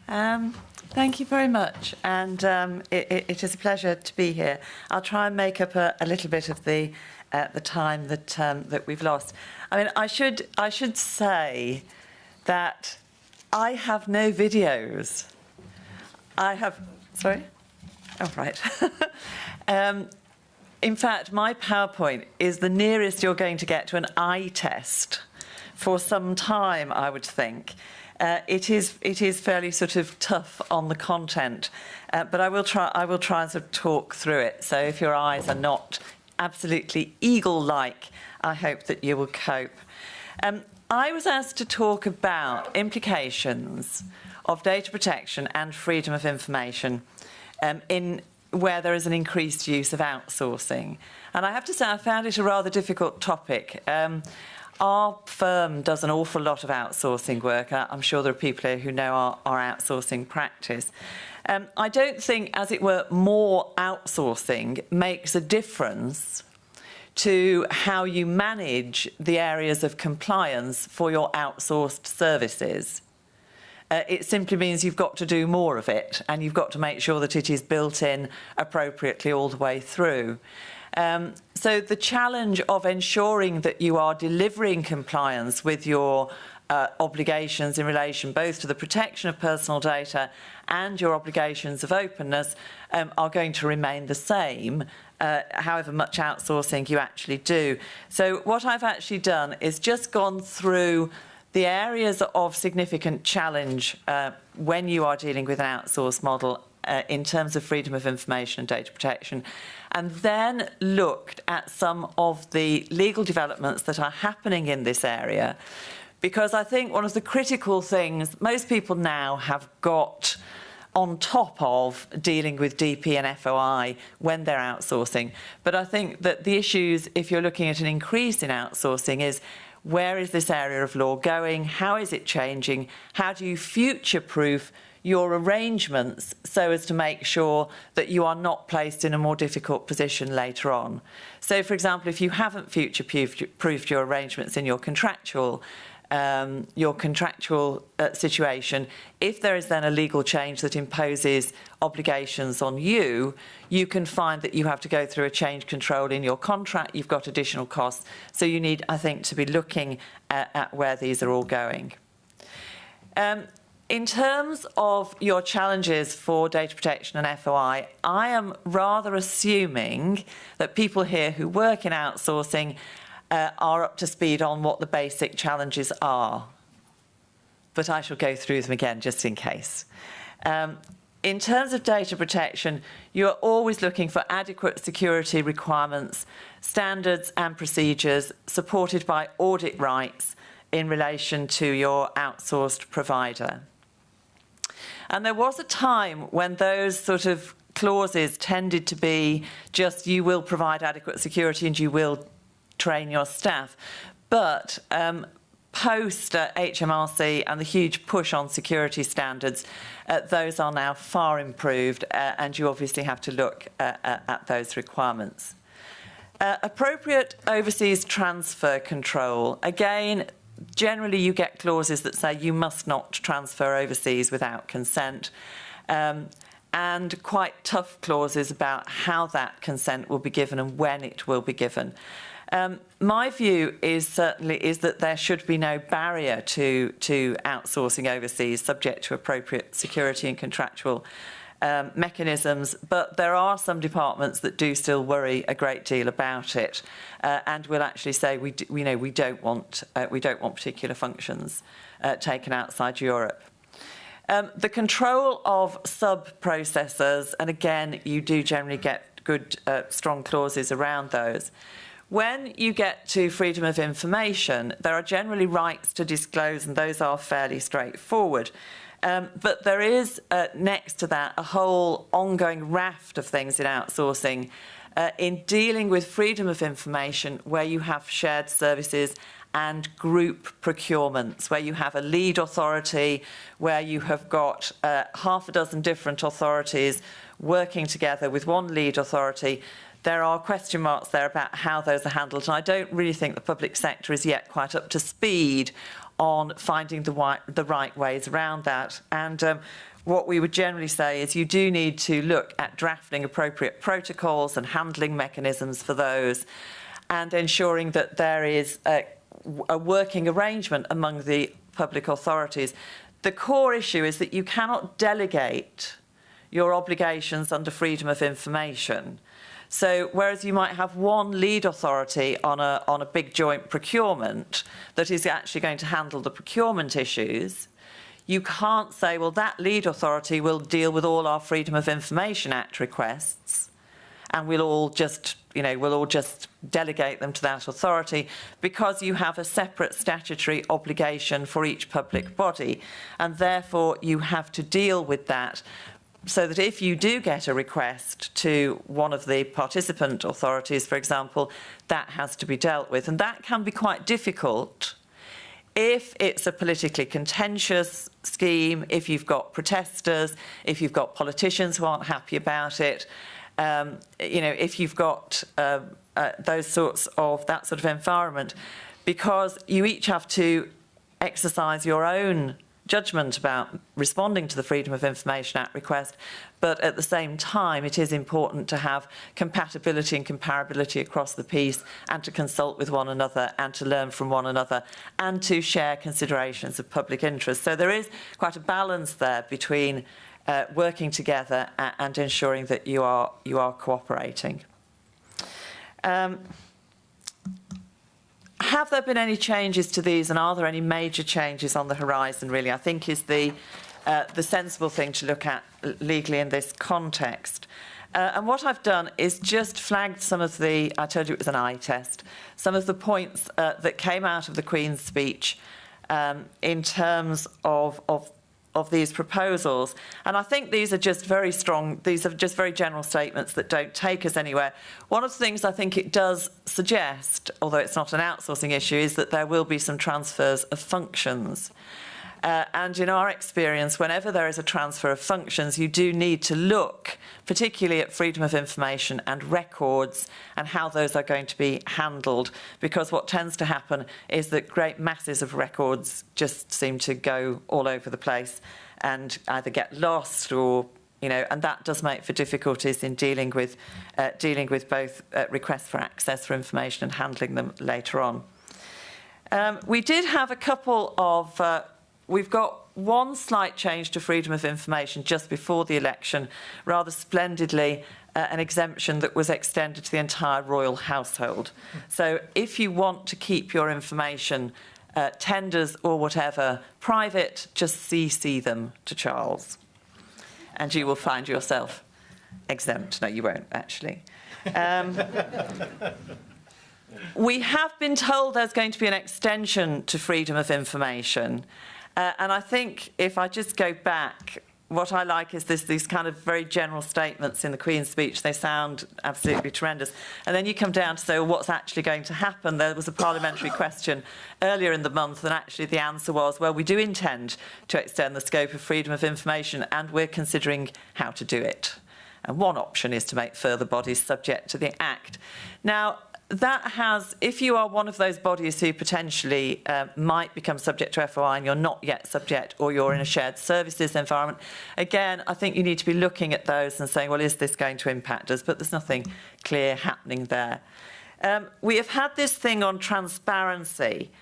Thank you very much, and it is a pleasure to be here. I'll try and make up a little bit of the time that we've lost. I mean, I should say that I have no videos. I have... Sorry? Oh, right. In fact, my PowerPoint is the nearest you're going to get to an eye test for some time, I would think. It is fairly sort of tough on the content, but I will try and sort of talk through it. So if your eyes are not absolutely eagle-like, I hope that you will cope. I was asked to talk about implications of data protection and freedom of information in where there is an increased use of outsourcing. And I have to say, I found it a rather difficult topic. Our firm does an awful lot of outsourcing work. I'm sure there are people here who know our outsourcing practice. I don't think, as it were, more outsourcing makes a difference to how you manage the areas of compliance for your outsourced services. It simply means you've got to do more of it, and you've got to make sure that it is built in appropriately all the way through. So the challenge of ensuring that you are delivering compliance with your obligations in relation both to the protection of personal data and your obligations of openness are going to remain the same, however much outsourcing you actually do. So what I've actually done is just gone through the areas of significant challenge when you are dealing with an outsourced model in terms of freedom of information and data protection, and then looked at some of the legal developments that are happening in this area, because I think one of the critical things most people now have got on top of dealing with DP and FOI when they're outsourcing. But I think that the issues, if you're looking at an increase in outsourcing, is where is this area of law going? How is it changing? How do you future-proof your arrangements so as to make sure that you are not placed in a more difficult position later on? So, for example, if you haven't future-proofed your arrangements in your contractual situation, if there is then a legal change that imposes obligations on you, you can find that you have to go through a change control in your contract. You've got additional costs. So you need, I think, to be looking at where these are all going. In terms of your challenges for data protection and FOI, I am rather assuming that people here who work in outsourcing are up to speed on what the basic challenges are. But I shall go through them again just in case. In terms of data protection, you're always looking for adequate security requirements, standards and procedures supported by audit rights in relation to your outsourced provider. And there was a time when those sort of clauses tended to be just you will provide adequate security and you will train your staff. But post HMRC and the huge push on security standards, those are now far improved, and you obviously have to look at those requirements. Appropriate overseas transfer control. Again, generally you get clauses that say you must not transfer overseas without consent, and quite tough clauses about how that consent will be given and when it will be given. My view is certainly that there should be no barrier to outsourcing overseas, subject to appropriate security and contractual mechanisms, but there are some departments that do still worry a great deal about it, and will actually say we don't want particular functions taken outside Europe. The control of sub-processors, and again, you do generally get good, strong clauses around those. When you get to freedom of information, there are generally rights to disclose, and those are fairly straightforward. But there is, next to that, a whole ongoing raft of things in outsourcing in dealing with freedom of information where you have shared services and group procurements, where you have a lead authority, where you have got half a dozen different authorities working together with one lead authority. There are question marks there about how those are handled, and I don't really think the public sector is yet quite up to speed on finding the right ways around that. And what we would generally say is you do need to look at drafting appropriate protocols and handling mechanisms for those, and ensuring that there is a working arrangement among the public authorities. The core issue is that you cannot delegate your obligations under freedom of information. So whereas you might have one lead authority on a big joint procurement that is actually going to handle the procurement issues, you can't say, well, that lead authority will deal with all our Freedom of Information Act requests, and we'll all just delegate them to that authority, because you have a separate statutory obligation for each public body, and therefore you have to deal with that, so that if you do get a request to one of the participant authorities, for example, that has to be dealt with. And that can be quite difficult if it's a politically contentious scheme, if you've got protesters, if you've got politicians who aren't happy about it, if you've got that sort of environment, because you each have to exercise your own judgment about responding to the Freedom of Information Act request, but at the same time it is important to have compatibility and comparability across the piece, and to consult with one another and to learn from one another and to share considerations of public interest. So there is quite a balance there between working together and ensuring that you are cooperating. Have there been any changes to these, and are there any major changes on the horizon, really, I think is the sensible thing to look at legally in this context. And what I've done is just flagged some of the, I told you it was an eye test, some of the points that came out of the Queen's speech in terms of these proposals. And I think these are just very strong, these are just very general statements that don't take us anywhere. One of the things I think it does suggest, although it's not an outsourcing issue, is that there will be some transfers of functions. And in our experience, whenever there is a transfer of functions, you do need to look particularly at freedom of information and records and how those are going to be handled, because what tends to happen is that great masses of records just seem to go all over the place and either get lost or, and that does make for difficulties in dealing with both requests for access for information and handling them later on. We did have a couple of we've got one slight change to freedom of information just before the election, rather splendidly, an exemption that was extended to the entire royal household. So if you want to keep your information, tenders or whatever, private, just CC them to Charles, and you will find yourself exempt. No, you won't, actually. We have been told there's going to be an extension to freedom of information. And I think if I just go back, what I like is these kind of very general statements in the Queen's speech. They sound absolutely tremendous. And then you come down to say, well, what's actually going to happen? There was a parliamentary question earlier in the month, and actually the answer was, well, we do intend to extend the scope of freedom of information, and we're considering how to do it. And one option is to make further bodies subject to the Act. Now, that has, if you are one of those bodies who potentially might become subject to FOI and you're not yet subject, or you're in a shared services environment, again, I think you need to be looking at those and saying, well, is this going to impact us? But there's nothing clear happening there. We have had this thing on transparency,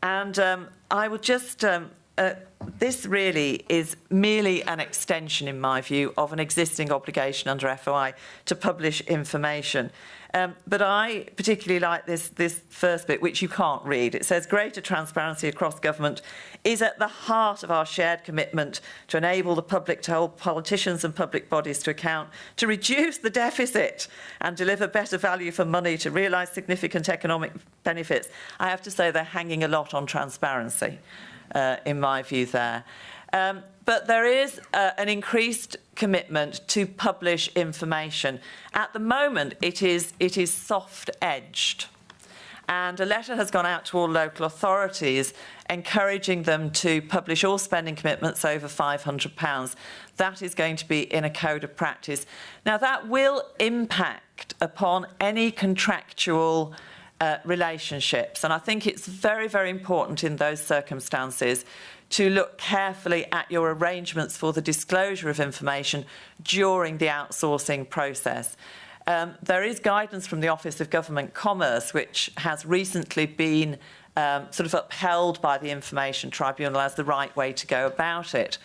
and I would just... this really is merely an extension, in my view, of an existing obligation under FOI to publish information. But I particularly like this first bit, which you can't read. It says, greater transparency across government is at the heart of our shared commitment to enable the public to hold politicians and public bodies to account, to reduce the deficit and deliver better value for money, to realise significant economic benefits. I have to say they're hanging a lot on transparency, in my view there. But there is an increased commitment to publish information. At the moment, it is soft-edged. And a letter has gone out to all local authorities encouraging them to publish all spending commitments over £500. That is going to be in a code of practice. Now, that will impact upon any contractual relationships. And I think it's very, very important in those circumstances to look carefully at your arrangements for the disclosure of information during the outsourcing process. There is guidance from the Office of Government Commerce, which has recently been sort of upheld by the Information Tribunal as the right way to go about it.